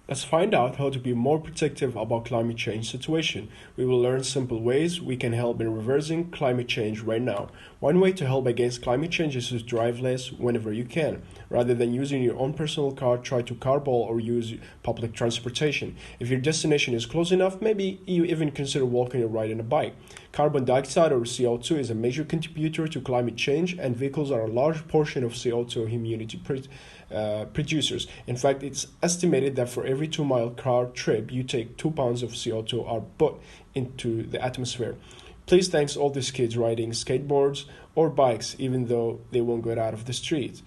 Let's find out how to be more protective about climate change situation. We will learn simple ways we can help in reversing climate change right now. One way to help against climate change is to drive less whenever you can. Rather than using your own personal car, try to carpool or use public transportation. If your destination is close enough, maybe you even consider walking or riding a bike. Carbon dioxide or CO2 is a major contributor to climate change, and vehicles are a large portion of CO2 producers. In fact, it's estimated that for every 2 mile car trip you take 2 pounds of CO2 are put into the atmosphere. Please thanks all these kids riding skateboards or bikes, even though they won't get out of the street.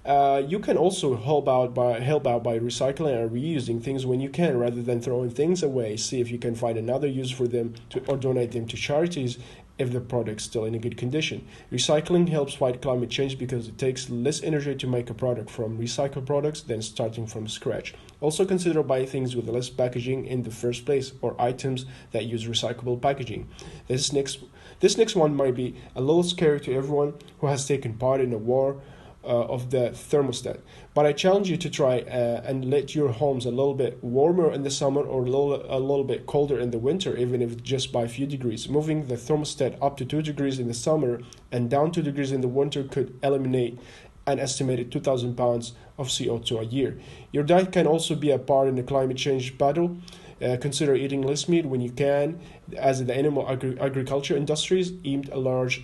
You can also help out by recycling and reusing things when you can, rather than throwing things away. See if you can find another use for them or donate them to charities if the product's still in a good condition. Recycling helps fight climate change because it takes less energy to make a product from recycled products than starting from scratch. Also consider buying things with less packaging in the first place, or items that use recyclable packaging. This next one might be a little scary to everyone who has taken part in a war of the thermostat. But I challenge you to try and let your homes a little bit warmer in the summer or a little bit colder in the winter, even if just by a few degrees. Moving the thermostat up to 2 degrees in the summer and down 2 degrees in the winter could eliminate an estimated 2,000 pounds of CO2 a year. Your diet can also be a part in the climate change battle. Consider eating less meat when you can, as the animal agriculture industries emit a large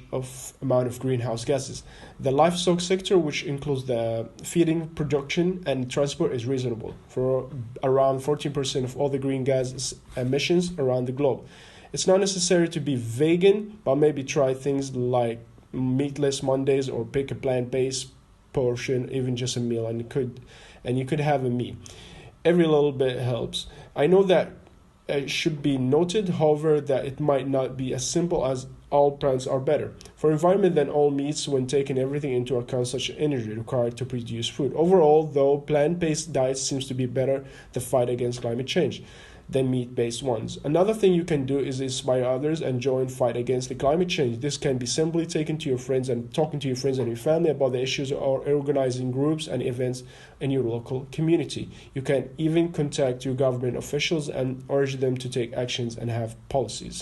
amount of greenhouse gases. The livestock sector, which includes the feeding, production, and transport, is reasonable for around 14% of all the green gas emissions around the globe. It's not necessary to be vegan, but maybe try things like meatless Mondays or pick a plant-based portion, even just a meal, and you could have a meat. Every little bit helps. I know that it should be noted, however, that it might not be as simple as all plants are better for environment than all meats when taking everything into account, such as energy required to produce food. Overall, though, plant-based diets seems to be better to fight against climate change than meat-based ones. Another thing you can do is inspire others and join fight against the climate change. This can be simply taken to your friends and talking to your friends and your family about the issues, or organizing groups and events in your local community. You can even contact your government officials and urge them to take actions and have policies.